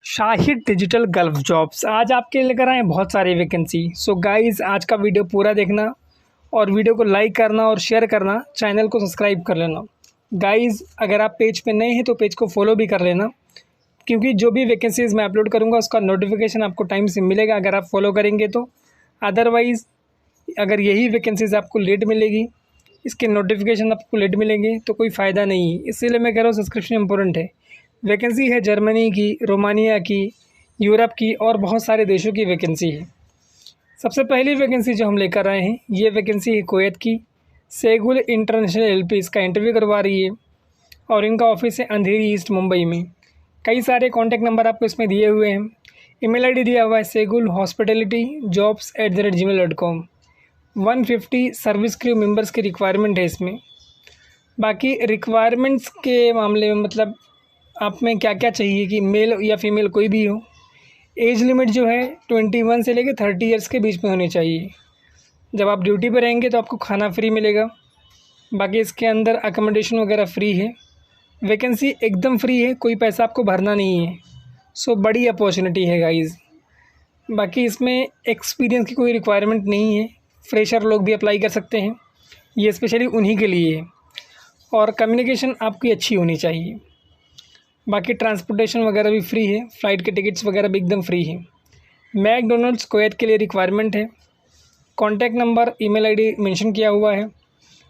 Shahid digital gulf jobs आज आपके लिए लेकर आए हैं बहुत सारी वैकेंसी। सो गाइस आज का वीडियो पूरा देखना और वीडियो को लाइक करना और शेयर करना, चैनल को सब्सक्राइब कर लेना। गाइस अगर आप पेज पे नए हैं तो पेज को फॉलो भी कर लेना, क्योंकि जो भी वैकेंसीज़ मैं अपलोड करूँगा उसका नोटिफिकेशन आपको टाइम से मिलेगा अगर आप फॉलो करेंगे तो। अदरवाइज़ अगर यही वैकेंसीज़ आपको लेट मिलेगी, इसके नोटिफिकेशन आपको लेट मिलेंगे तो कोई फ़ायदा नहीं है। इसीलिए मैं कह रहा हूँ सब्सक्रिप्शन इंपॉर्टेंट है। वैकेंसी है जर्मनी की, रोमानिया की, यूरोप की और बहुत सारे देशों की वैकेंसी है। सबसे पहली वैकेंसी जो हम लेकर आए हैं ये वैकेंसी है कुवैत की। सेगुल इंटरनेशनल एलपी इसका इंटरव्यू करवा रही है और इनका ऑफिस है अंधेरी ईस्ट मुंबई में। कई सारे कॉन्टैक्ट नंबर आपको इसमें दिए हुए हैं। ईमेल आईडी दिया हुआ है seagull hospitality jobs@gmail.com। 150 service crew members की रिक्वायरमेंट है इसमें। बाकी रिक्वायरमेंट्स के मामले में मतलब आप में क्या क्या चाहिए कि मेल या फीमेल कोई भी हो। एज लिमिट जो है 21 से लेकर 30 ईयर्स के बीच में होनी चाहिए। जब आप ड्यूटी पर रहेंगे तो आपको खाना फ्री मिलेगा। बाकी इसके अंदर अकोमोडेशन वगैरह फ्री है। वैकेंसी एकदम फ्री है, कोई पैसा आपको भरना नहीं है। सो बड़ी अपॉर्चुनिटी है गाइज़। बाकी इसमें एक्सपीरियंस की कोई रिक्वायरमेंट नहीं है, फ्रेशर लोग भी अप्लाई कर सकते हैं। ये स्पेशली उन्हीं के लिए है। और कम्युनिकेशन आपकी अच्छी होनी चाहिए। बाकी ट्रांसपोर्टेशन वगैरह भी फ्री है, फ़्लाइट के टिकट्स वगैरह भी एकदम फ्री है। मैकडोनल्ड्स कुवैत के लिए रिक्वायरमेंट है। Contact number email ID mention किया हुआ है।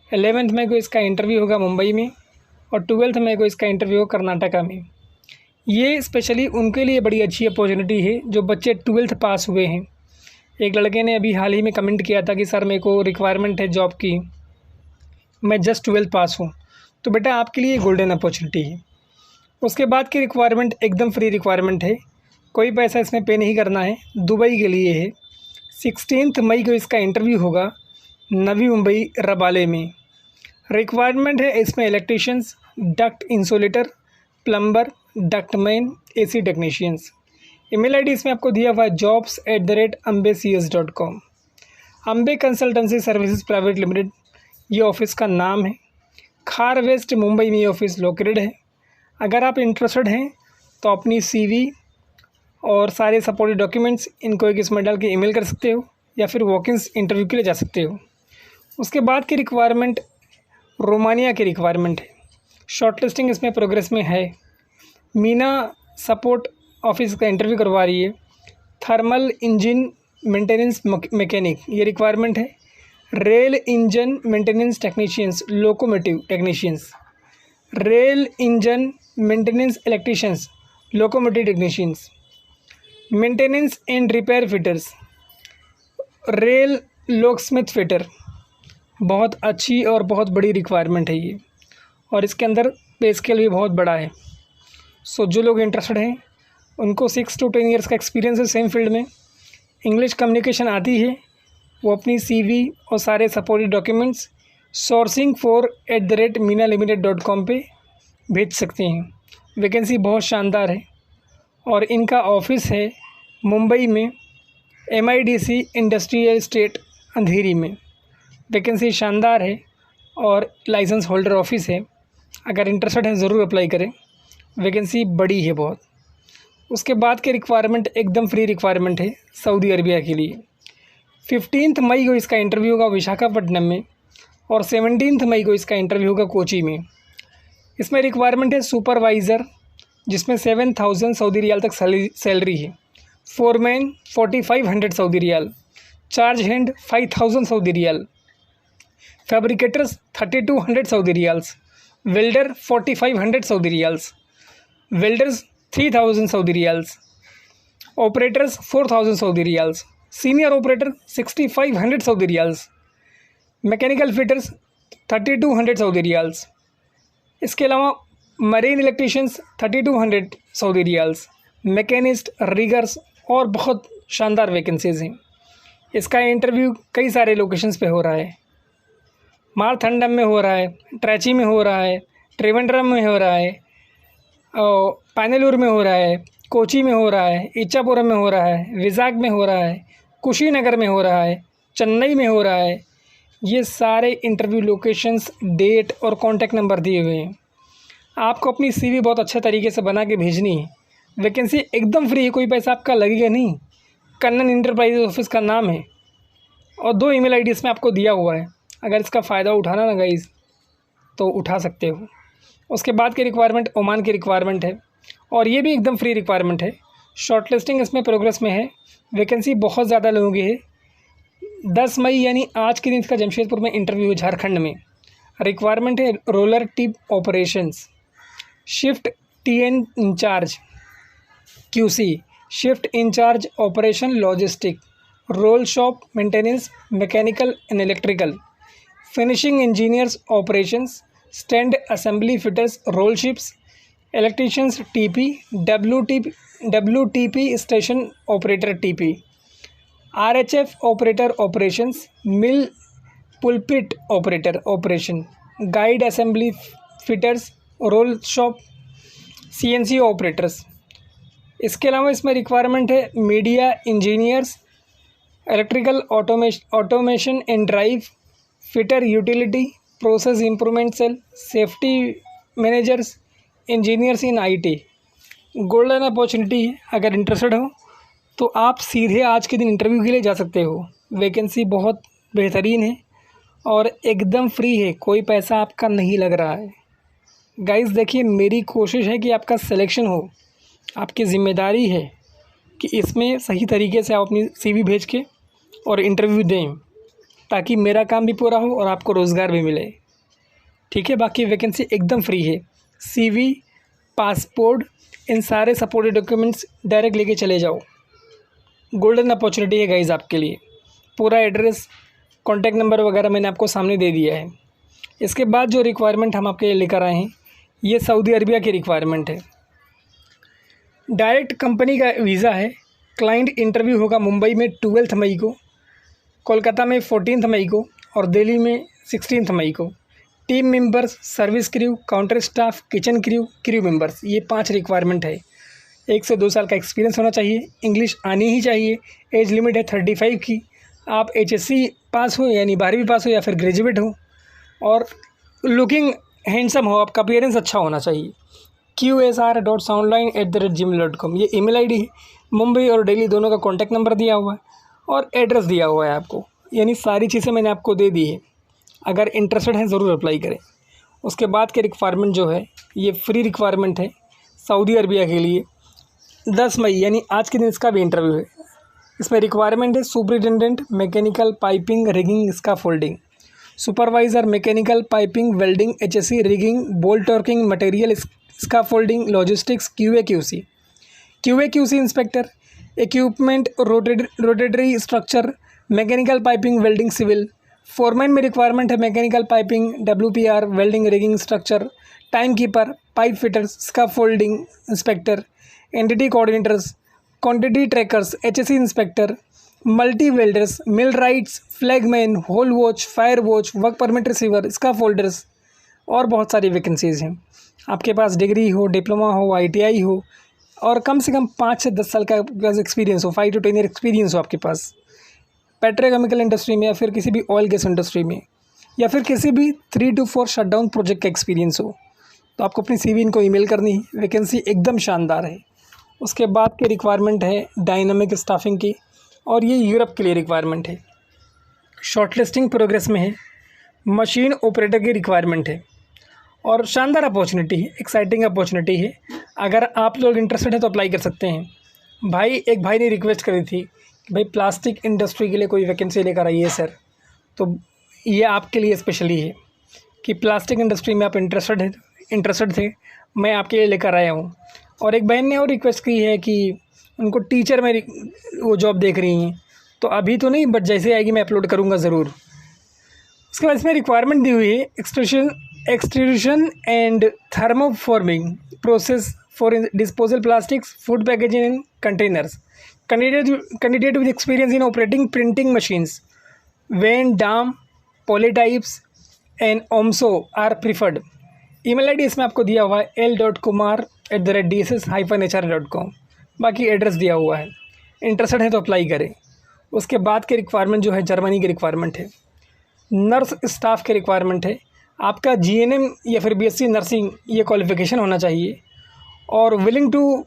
11th मई को इसका इंटरव्यू होगा मुंबई में और 12th मई को इसका इंटरव्यू होगा कर्नाटका में। ये स्पेशली उनके लिए बड़ी अच्छी अपॉर्चुनिटी है जो बच्चे 12th पास हुए हैं। एक लड़के ने अभी हाल ही में कमेंट किया था कि सर मेरे को रिक्वायरमेंट है जॉब की, मैं जस्ट 12th पास हूँ। तो बेटा आपके लिए गोल्डन अपॉर्चुनिटी है। उसके बाद की रिक्वायरमेंट एकदम फ्री रिक्वायरमेंट है, कोई पैसा इसमें पे नहीं करना है। दुबई के लिए है। 16 मई को इसका इंटरव्यू होगा नवी मुंबई रबाले में। रिक्वायरमेंट है इसमें electricians, duct insulator, plumber, ductman, AC technicians. Email ID इसमें आपको दिया हुआ है jobs@ambecs.com। Ambe consultancy services private limited ये ऑफिस का नाम है। खार वेस्ट मुंबई में ये ऑफिस लोकेटेड है। अगर आप इंटरेस्टेड हैं तो अपनी सीवी और सारे सपोर्टिव डॉक्यूमेंट्स इनको एक इसमें डाल के ईमेल कर सकते हो या फिर वॉक-इन्स इंटरव्यू के लिए जा सकते हो। उसके बाद की रिक्वायरमेंट रोमानिया की रिक्वायरमेंट है। शॉर्ट लिस्टिंग इसमें प्रोग्रेस में है। मीना सपोर्ट ऑफिस का इंटरव्यू करवा रही है। थर्मल इंजन मेंटेनेंस मैकेनिक ये रिक्वायरमेंट है। Rail engine maintenance technicians, locomotive technicians, rail engine maintenance electricians, locomotive technicians, maintenance and repair fitters, rail locksmith fitter. बहुत अच्छी और बहुत बड़ी रिक्वायरमेंट है ये, और इसके अंदर पे स्केल भी बहुत बड़ा है। सो जो लोग इंटरेस्टेड हैं उनको 6 to 10 ईयर्स का एक्सपीरियंस है सेम फील्ड में, इंग्लिश कम्युनिकेशन आती है, वो अपनी सीवी और सारे सपोर्टिव डॉक्यूमेंट्स sourcing4@minalimited.com पे भेज सकते हैं। वैकेंसी बहुत शानदार है और इनका ऑफिस है मुंबई में MIDC इंडस्ट्रियल एस्टेट अंधेरी में। वैकेंसी शानदार है और लाइसेंस होल्डर ऑफिस है। अगर इंटरेस्टेड हैं ज़रूर अप्लाई करें, वैकेंसी बड़ी है बहुत। उसके बाद के रिक्वायरमेंट एकदम फ्री रिक्वायरमेंट है सऊदी अरबिया के लिए। 15 मई को इसका इंटरव्यू होगा विशाखापट्टनम में और 17 मई को इसका इंटरव्यू होगा कोची में। इसमें रिक्वायरमेंट है सुपरवाइज़र, जिसमें 7,000 सऊदी रियाल तक सैलरी है। Foreman 4,500 Saudi riyal, charge hand 5,000 Saudi riyal, fabricators 3,200 Saudi riyals, welder 4,500 Saudi riyals, welders 3,000 Saudi riyals, operators 4,000 Saudi riyals, senior operator 6,500 Saudi riyals, mechanical fitters 3,200 Saudi riyals. इसके अलावा marine electricians 3,200 Saudi riyals, machinist, riggers और बहुत शानदार vacancies हैं। इसका interview कई सारे locations पे हो रहा है। मारथंडम में हो रहा है, ट्रैची में हो रहा है, त्रिवेंद्रम में हो रहा है, पैनलूर में हो रहा है, कोची में हो रहा है, इच्छापुरम में हो रहा है, विजाग में हो रहा है, कुशीनगर में हो रहा है, चेन्नई में हो रहा है। ये सारे इंटरव्यू लोकेशंस, डेट और कॉन्टैक्ट नंबर दिए हुए हैं। आपको अपनी सीवी बहुत अच्छे तरीके से बना के भेजनी है। वैकेंसी एकदम फ्री है, कोई पैसा आपका लगेगा नहीं। कन्नन इंटरप्राइजेज ऑफिस का नाम है और 2 ईमेल आईडी इसमें आपको दिया हुआ है। अगर इसका फ़ायदा उठाना ना गाइस तो उठा सकते हो। उसके बाद की रिक्वायरमेंट ओमान की रिक्वायरमेंट है और ये भी एकदम फ्री रिक्वायरमेंट है। शॉर्ट लिस्टिंग इसमें प्रोग्रेस में है। वैकेंसी बहुत ज़्यादा लोगों की है। 10 मई यानी आज के दिन इसका जमशेदपुर में इंटरव्यू है, झारखंड में। रिक्वायरमेंट है roller tip operations, shift TN in charge QC, shift in charge operation logistic, roll shop maintenance mechanical and electrical, finishing engineers operations, stand assembly fitters roll ships, electricians TP, WTP station operator TP, RHF operator operations, mill pulpit operator operation, guide assembly fitters roll shop CNC operators. इसके अलावा इसमें requirement है media engineers, electrical automation and drive fitter utility process improvement cell, safety managers, engineers in IT। Golden opportunity है, अगर interested हो तो आप सीधे आज के दिन इंटरव्यू के लिए जा सकते हो। वैकेंसी बहुत बेहतरीन है और एकदम फ्री है, कोई पैसा आपका नहीं लग रहा है। गाइस देखिए, मेरी कोशिश है कि आपका सिलेक्शन हो, आपकी ज़िम्मेदारी है कि इसमें सही तरीके से आप अपनी CV भेज के और इंटरव्यू दें, ताकि मेरा काम भी पूरा हो और आपको रोज़गार भी मिले। ठीक है, बाकी वैकेंसी एकदम फ्री है। CV, पासपोर्ट, इन सारे सपोर्टेड डॉक्यूमेंट्स डायरेक्ट लेके चले जाओ। गोल्डन अपॉर्चुनिटी है गाइस आपके लिए। पूरा एड्रेस, कॉन्टैक्ट नंबर वगैरह मैंने आपको सामने दे दिया है। इसके बाद जो रिक्वायरमेंट हम आपके लिए लेकर आए हैं, ये सऊदी अरबिया की रिक्वायरमेंट है। डायरेक्ट कंपनी का वीज़ा है। क्लाइंट इंटरव्यू होगा मुंबई में 12 मई को, कोलकाता में 14 मई को और दिल्ली में 16 मई को। Team members, service crew, counter staff, kitchen crew, crew members, ये 5 रिक्वायरमेंट है। 1 से 2 साल का एक्सपीरियंस होना चाहिए, इंग्लिश आनी ही चाहिए। एज लिमिट है 35 की। आप HSC पास हो यानी 12वीं पास हो या फिर ग्रेजुएट हो और लुकिंग हैंडसम हो, आपका अपीयरेंस अच्छा होना चाहिए। QSR.soundline@gmail.com ये ईमेल आईडी है। मुंबई और दिल्ली दोनों का कॉन्टैक्ट नंबर दिया हुआ है और एड्रेस दिया हुआ है आपको, यानी सारी चीज़ें मैंने आपको दे दी है। अगर इंटरेस्टेड हैं ज़रूर अप्लाई करें। उसके बाद के रिक्वायरमेंट जो है ये फ्री रिक्वायरमेंट है सऊदी अरबिया के लिए। 10 मई यानी आज के दिन इसका भी इंटरव्यू है। इसमें रिक्वायरमेंट है superintendent mechanical piping rigging scaffolding, supervisor mechanical piping welding HSC rigging bolt torquing material scaffolding logistics QA/QC inspector, equipment rotary structure mechanical piping welding civil. Foreman में रिक्वायरमेंट है mechanical piping WPR welding rigging structure, time keeper, pipe fitters, scaffolding inspector, entity coordinators, quantity trackers HSC inspector, multi welders, millwrights, flagman, hole watch, fire watch, work permit receiver, scaffolders और बहुत सारी vacancies हैं। आपके पास degree हो, diploma हो, ITI हो और कम से कम 5 से 10 साल का एक्सपीरियंस हो, 5 to 10 ईयर एक्सपीरियंस हो आपके पास पेट्रोकेमिकल इंडस्ट्री में या फिर किसी भी ऑयल गैस इंडस्ट्री में या फिर किसी भी 3 to 4 शटडाउन प्रोजेक्ट का एक्सपीरियंस हो, तो आपको अपनी CV इनको ईमेल करनी है। वैकेंसी एकदम शानदार है। उसके बाद की रिक्वायरमेंट है डायनामिक स्टाफिंग की और ये यूरोप के लिए रिक्वायरमेंट है। शॉर्टलिस्टिंग प्रोग्रेस में है। मशीन ऑपरेटर की रिक्वायरमेंट है और शानदार अपॉर्चुनिटी है, एक्साइटिंग अपॉर्चुनिटी है। अगर आप लोग इंटरेस्टेड हैं तो अप्लाई कर सकते हैं। एक भाई ने रिक्वेस्ट करी थी कि भाई प्लास्टिक इंडस्ट्री के लिए कोई वैकेंसी लेकर आइए सर, तो ये आपके लिए स्पेशली है कि प्लास्टिक इंडस्ट्री में आप इंटरेस्टेड थे, मैं आपके लिए लेकर आया हूँ। और एक बहन ने और रिक्वेस्ट की है कि उनको टीचर में वो जॉब देख रही हैं, तो अभी तो नहीं बट जैसे आएगी मैं अपलोड करूँगा ज़रूर। उसके बाद इसमें रिक्वायरमेंट दी हुई है extrusion and thermoforming process for disposal plastics food packaging in containers. Candidate with experience in operating printing machines वेन डाम पॉलीटाइप्स एंड ओमसो आर प्रीफर्ड। ईमेल आईडी इसमें आपको दिया हुआ है l.kumar@dss-hr.com। बाकी एड्रेस दिया हुआ है। इंटरेस्टेड है तो अप्लाई करें। उसके बाद के रिक्वायरमेंट जो है जर्मनी की रिक्वायरमेंट है। नर्स स्टाफ की रिक्वायरमेंट है। आपका GNM या फिर BSc नर्सिंग ये क्वालिफिकेशन होना चाहिए और willing to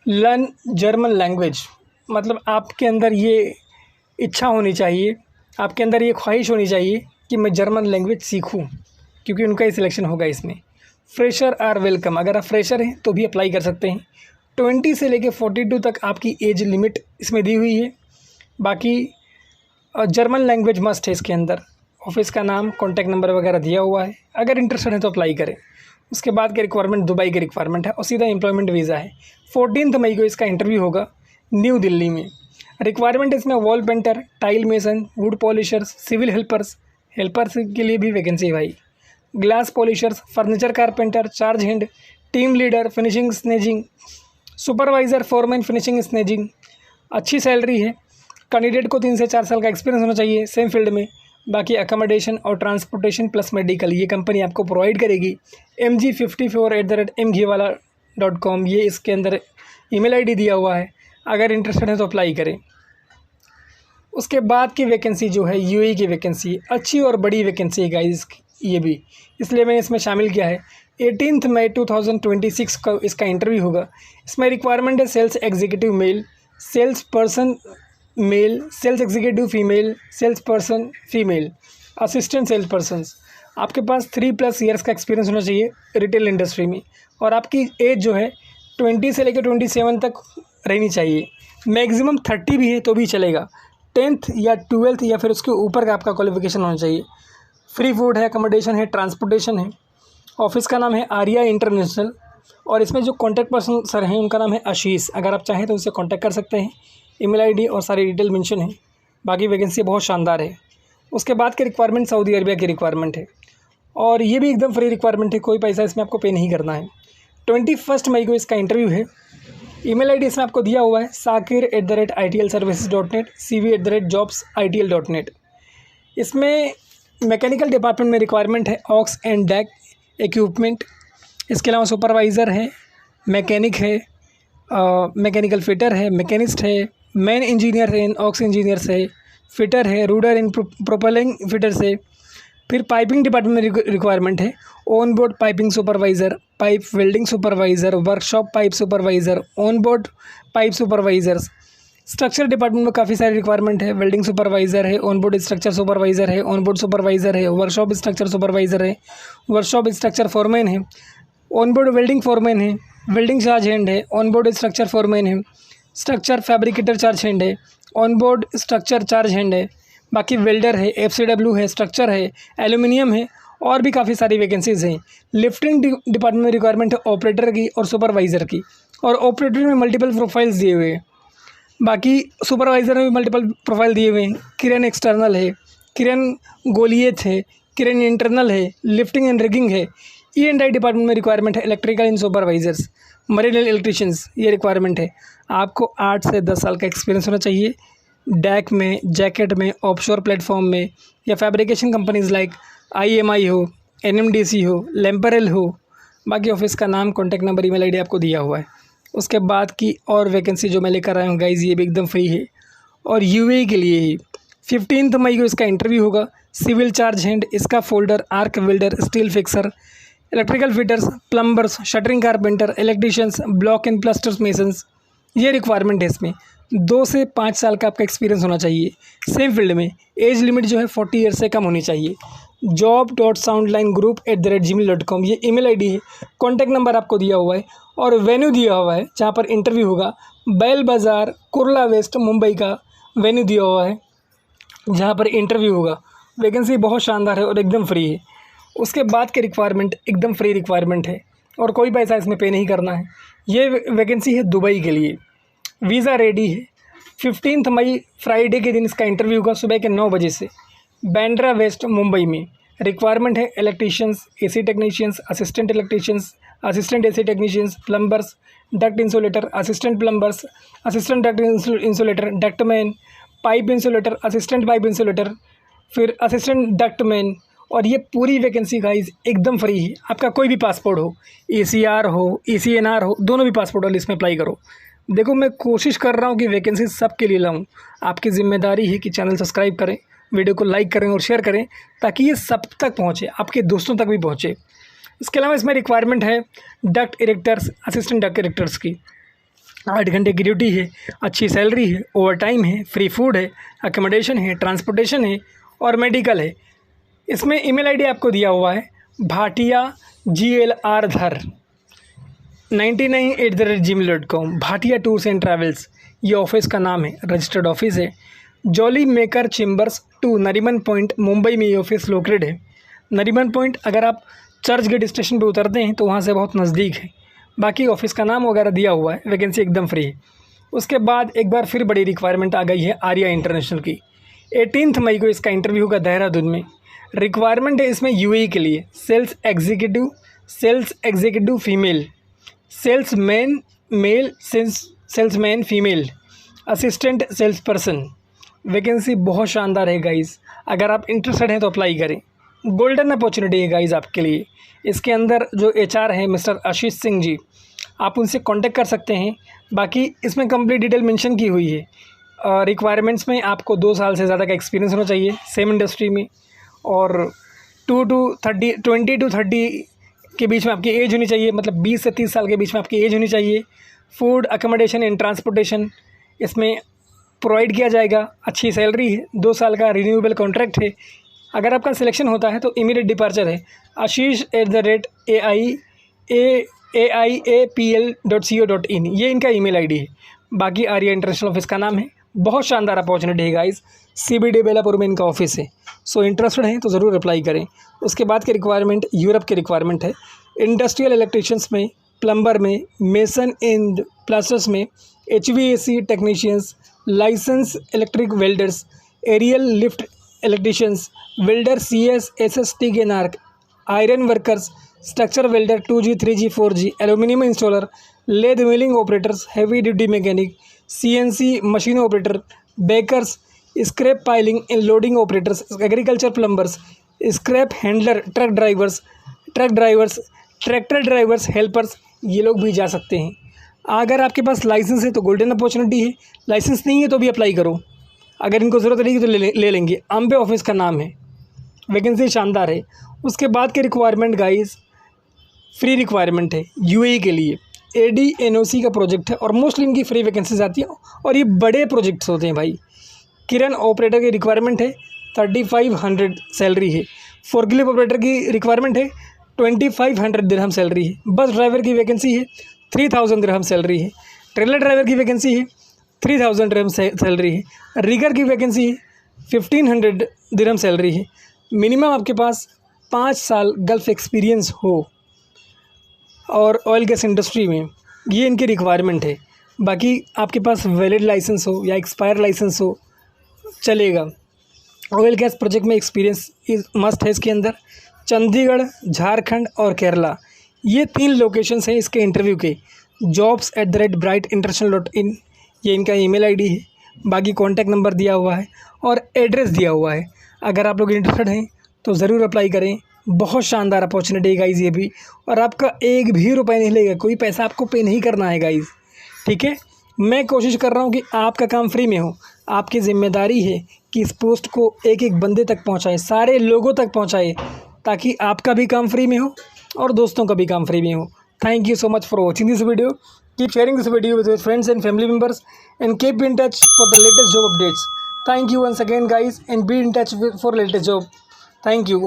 learn German language, मतलब आपके अंदर ये इच्छा होनी चाहिए, आपके अंदर ये ख्वाहिश होनी चाहिए कि मैं जर्मन लैंग्वेज सीखूं, क्योंकि उनका ही सिलेक्शन होगा इसमें। फ्रेशर आर वेलकम, अगर आप फ्रेशर हैं तो भी अप्लाई कर सकते हैं। 20 से लेके 42 तक आपकी एज लिमिट इसमें दी हुई है। बाकी जर्मन लैंग्वेज मस्ट है इसके अंदर। ऑफिस का नाम, कॉन्टैक्ट नंबर वगैरह दिया हुआ है, अगर इंटरेस्टेड है तो अप्लाई करें। उसके बाद के रिक्वायरमेंट दुबई की रिक्वायरमेंट है और सीधा एम्प्लॉयमेंट वीज़ा है। 14 मई को इसका इंटरव्यू होगा न्यू दिल्ली में। रिक्वायरमेंट इसमें wall painter, tile mason, wood polishers, civil helpers, helpers के लिए भी वैकेंसी है भाई, glass polishers, furniture carpenter, charge hand, team leader, finishing snagging, supervisor, foreman, finishing snagging. अच्छी सैलरी है। कैंडिडेट को 3 से 4 साल का एक्सपीरियंस होना चाहिए सेम फील्ड में। बाकी अकोमोडेशन और ट्रांसपोर्टेशन प्लस मेडिकल ये कंपनी आपको प्रोवाइड करेगी। mg54@mgwala.com ये इसके अंदर ईमेल आईडी दिया हुआ है, अगर इंटरेस्टेड है तो अप्लाई करें। उसके बाद की वैकेंसी जो है यूएई की वैकेंसी, अच्छी और बड़ी वैकेंसी है गाइस ये भी, इसलिए मैंने इसमें शामिल किया है। 18 मई 2026 को इसका इंटरव्यू होगा। इसमें रिक्वायरमेंट है sales executive male, sales person male, sales executive female, sales person female, assistant sales persons. आपके पास 3+ ईयर्स का एक्सपीरियंस होना चाहिए रिटेल इंडस्ट्री में, और आपकी एज जो है 20 से लेकर 27 तक रहनी चाहिए। मैक्सिमम 30 भी है तो भी चलेगा। 10th या 12th या फिर उसके ऊपर का आपका क्वालिफिकेशन होना चाहिए। फ्री फूड है, अकोमोडेशन है, ट्रांसपोर्टेशन है। ऑफिस का नाम है आर्या इंटरनेशनल, और इसमें जो कॉन्टैक्ट पर्सन सर हैं उनका नाम है आशीष। अगर आप चाहें तो उनसे कॉन्टैक्ट कर सकते हैं। ईमेल आईडी और सारी डिटेल मेंशन है। बाकी वैकेंसी बहुत शानदार है। उसके बाद की रिक्वायरमेंट सऊदी अरबिया की रिक्वायरमेंट है, और ये भी एकदम फ्री रिक्वायरमेंट है, कोई पैसा इसमें आपको पे नहीं करना है। 21 मई को इसका इंटरव्यू है। ईमेल आईडी इसमें आपको दिया हुआ है sakir@itlservices.net, cv@jobsitl.net। इसमें मैकेनिकल डिपार्टमेंट में रिक्वायरमेंट है ऑक्स एंड डैक इक्विपमेंट। इसके अलावा सुपरवाइज़र है, मैकेनिक है, मैकेनिकल फिटर है, मैकेनिस्ट है, मैन इंजीनियर है, ऑक्स इंजीनियर्स है, फिटर है, रूडर इन प्रोपेलिंग फिटर्स है। फिर पाइपिंग डिपार्टमेंट में रिक्वायरमेंट है on board piping supervisor, pipe welding supervisor, workshop pipe supervisor, on board pipe supervisors. Structure department में काफ़ी सारी रिक्वायरमेंट है। वेल्डिंग सुपरवाइज़र है, ऑन बोर्ड स्ट्रक्चर सुपरवाइज़र है, ऑन बोर्ड सुपरवाइज़र है, वर्कशॉप स्ट्रक्चर सुपरवाइज़र है, वर्कशॉप स्ट्रक्चर फोरमैन है, on board welding foreman है, वेल्डिंग चार्ज हैंड है, ऑन बोर्ड स्ट्रक्चर फोरमैन है, स्ट्रक्चर फैब्रिकेटर चार्ज हैंड है, on board structure charge hand है। बाकी वेल्डर है, FCW है, स्ट्रक्चर है, एल्यूमिनियम है, और भी काफ़ी सारी वैकेंसीज़ हैं। लिफ्टिंग डिपार्टमेंट में रिक्वायरमेंट है ऑपरेटर की और सुपरवाइज़र की, और ऑपरेटर में मल्टीपल प्रोफाइल्स दिए हुए हैं। बाकी सुपरवाइज़र में भी मल्टीपल प्रोफाइल दिए हुए हैं। किरण एक्सटर्नल है, किरण गोलियत है, किरण इंटरनल है, लिफ्टिंग एंड रिगिंग है। E&I डिपार्टमेंट में रिक्वायरमेंट है इलेक्ट्रिकल इन सुपरवाइजर्स, मरीन इलेक्ट्रिशियंस, ये रिक्वायरमेंट है। आपको 8 से 10 साल का एक्सपीरियंस होना चाहिए डैक में, जैकेट में, ऑफशोर प्लेटफॉर्म में, या फैब्रिकेशन कंपनीज़ लाइक IMI हो, NMDC हो, लेम्परेल हो। बाकी ऑफिस का नाम, कॉन्टैक्ट नंबर, ईमेल आईडी आपको दिया हुआ है। उसके बाद की और वैकेंसी जो मैं लेकर आया हूँ गाइज, ये भी एकदम फ्री है और UAE के लिए ही। 15 मई को इसका इंटरव्यू होगा। सिविल चार्ज हैंड, इसका folder, arc welder, steel fixer, electrical fitters, plumbers, shuttering carpenter, electricians, block and plasters masons, ये रिक्वायरमेंट है। इसमें 2 से 5 साल का आपका एक्सपीरियंस होना चाहिए सेम फील्ड में। एज लिमिट जो है 40 ईयर्स से कम होनी चाहिए। job.soundlinegroup@gmail.com ये ईमेल आईडी है। कॉन्टैक्ट नंबर आपको दिया हुआ है, और वेन्यू दिया हुआ है जहाँ पर इंटरव्यू होगा। बैल बाज़ार, कुर्ला वेस्ट, मुंबई का वेन्यू दिया हुआ है जहाँ पर इंटरव्यू होगा। वैकेंसी बहुत शानदार है और एकदम फ्री है। उसके बाद के रिक्वायरमेंट एकदम फ्री रिक्वायरमेंट है, और कोई पैसा इसमें पे नहीं करना है। ये वैकेंसी है दुबई के लिए। वीज़ा रेडी है। 15 मई फ्राइडे के दिन इसका इंटरव्यू होगा सुबह के 9 बजे से, बैंड्रा वेस्ट, मुंबई में। रिक्वायरमेंट है electricians, AC technicians, assistant electricians, assistant AC technicians, plumbers, duct insulator, assistant plumbers, assistant duct insulator, ductman, pipe insulator, assistant pipe insulator, फिर असिस्टेंट डक्टमैन। और ये पूरी वैकेंसी गाइज एकदम फ्री है। आपका कोई भी पासपोर्ट हो, ACR हो, ECNR हो, दोनों भी पासपोर्ट वाले इसमें अप्लाई करो। देखो, मैं कोशिश कर रहा हूँ कि वैकेंसी सबके लिए लाऊं। आपकी जिम्मेदारी है कि चैनल सब्सक्राइब करें, वीडियो को लाइक करें और शेयर करें, ताकि ये सब तक पहुँचे, आपके दोस्तों तक भी पहुँचे। इसके अलावा इसमें रिक्वायरमेंट है डक्ट इरेक्टर्स, असिस्टेंट डक्ट इरेक्टर्स की। 8 घंटे की ड्यूटी है, अच्छी सैलरी है, ओवर टाइम है, फ्री फूड है, अकोमोडेशन है, ट्रांसपोर्टेशन है और मेडिकल है। इसमें ईमेल आईडी आपको दिया हुआ है भाटिया GLR धर 99@gmail.com, Bhatia tours and travels ये ऑफिस का नाम है, रजिस्टर्ड ऑफिस है। Jolly maker chambers 2 Nariman point Mumbai में ये ऑफिस लोकेटेड है। नरीमन पॉइंट अगर आप चर्च गेट स्टेशन पे उतरते हैं तो वहाँ से बहुत नज़दीक है। बाकी ऑफिस का नाम वगैरह दिया हुआ है, वैकेंसी एकदम फ्री है। उसके बाद एक बार फिर बड़ी रिक्वायरमेंट आ गई है आर्या इंटरनेशनल की। 18 मई को इसका इंटरव्यू होगा देहरादून में। रिक्वायरमेंट है इसमें यूएई के लिए sales executive female, salesman male, salesman female, assistant sales person. Vacancy बहुत शानदार है गाइज़, अगर आप इंटरेस्टेड हैं तो अप्लाई करें। गोल्डन अपॉर्चुनिटी है गाइज़ आपके लिए। इसके अंदर जो HR है मिस्टर आशीष सिंह जी, आप उनसे कांटेक्ट कर सकते हैं। बाकी इसमें कंप्लीट डिटेल मेंशन की हुई है। रिक्वायरमेंट्स में आपको 2 साल से ज़्यादा का एक्सपीरियंस होना चाहिए सेम इंडस्ट्री में, और 20 to 30 के बीच में आपकी एज होनी चाहिए, मतलब 20 से 30 साल के बीच में आपकी एज होनी चाहिए। फूड, अकोमोडेशन एंड ट्रांसपोर्टेशन इसमें प्रोवाइड किया जाएगा। अच्छी सैलरी है, 2 साल का रिन्यूएबल कॉन्ट्रैक्ट है। अगर आपका सिलेक्शन होता है तो इमीडिएट डिपार्चर है। ashish@aiapl.co.in ये इनका ईमेल आईडी है। बाकी आर्या इंटरनेशनल ऑफिस का नाम है। बहुत शानदार अपॉर्चुनिटी है गाइस, CBD बेलापुर में इनका ऑफिस है। सो इंटरेस्टेड हैं तो ज़रूर अप्लाई करें। उसके बाद के रिक्वायरमेंट यूरोप के रिक्वायरमेंट है। इंडस्ट्रियल इलेक्ट्रिशियंस में, प्लम्बर में, मेसन एंड प्लास्टर्स में, HVAC technicians, license electric welders, aerial lift electricians, welder CS SS TIG and ARC, iron workers, structure welder 2G 3G 4G, aluminium installer, lathe milling operators, heavy duty mechanic, CNC machine operator, bakers, scrap piling and loading operators, agriculture plumbers, scrap handler, truck drivers, tractor drivers, helpers, ये लोग भी जा सकते हैं। अगर आपके पास licence है तो गोल्डन अपॉर्चुनिटी है, लाइसेंस नहीं है तो भी अप्लाई करो। अगर इनको ज़रूरत रहेगी तो ले लेंगे। अम्बे ऑफिस का नाम है, वैकेंसी शानदार है। उसके बाद के रिक्वायरमेंट गाइस फ्री रिक्वायरमेंट है यूएई के लिए। ADNOC का प्रोजेक्ट है और मोस्टली इनकी फ्री वैकेंसीज आती है और ये बड़े प्रोजेक्ट्स होते हैं भाई। किरण ऑपरेटर की रिक्वायरमेंट है, 3500 सैलरी है। फोर्कलिफ्ट ऑपरेटर की रिक्वायरमेंट है, 2500 दिरहम सैलरी है। बस ड्राइवर की वैकेंसी है, 3000 दिरहम सैलरी है। ट्रेलर ड्राइवर की वैकेंसी है, 3000 दिरहम सैलरी है। रिगर की वैकेंसी है, 1500 दिरहम सैलरी है। मिनिमम आपके पास 5 साल गल्फ एक्सपीरियंस हो और ऑयल गैस इंडस्ट्री में, ये इनकी रिक्वायरमेंट है। बाकी आपके पास वैलिड लाइसेंस हो या एक्सपायर लाइसेंस हो चलेगा। ऑयल गैस प्रोजेक्ट में एक्सपीरियंस मस्ट है इसके अंदर। चंडीगढ़, झारखंड और केरला, ये 3 लोकेशंस हैं इसके इंटरव्यू के। jobs@brightinternational.in ये इनका ईमेल आईडी है। बाकी कॉन्टैक्ट नंबर दिया हुआ है और एड्रेस दिया हुआ है। अगर आप लोग इंटरेस्टेड हैं तो ज़रूर अप्लाई करें। बहुत शानदार अपॉर्चुनिटी है गाइज़ ये भी, और आपका एक भी रुपये नहीं लगेगा, कोई पैसा आपको पे नहीं करना है गाइज़, ठीक है। मैं कोशिश कर रहा हूँ कि आपका काम फ्री में हो। आपकी ज़िम्मेदारी है कि इस पोस्ट को एक एक बंदे तक पहुँचाए, सारे लोगों तक पहुँचाए, ताकि आपका भी काम फ्री में हो और दोस्तों का भी काम फ्री में हो। Thank you so much for watching this video. Keep sharing this video with friends and family members and keep in touch for the latest job updates. Thank you once again guys, and be in touch for latest job. Thank you.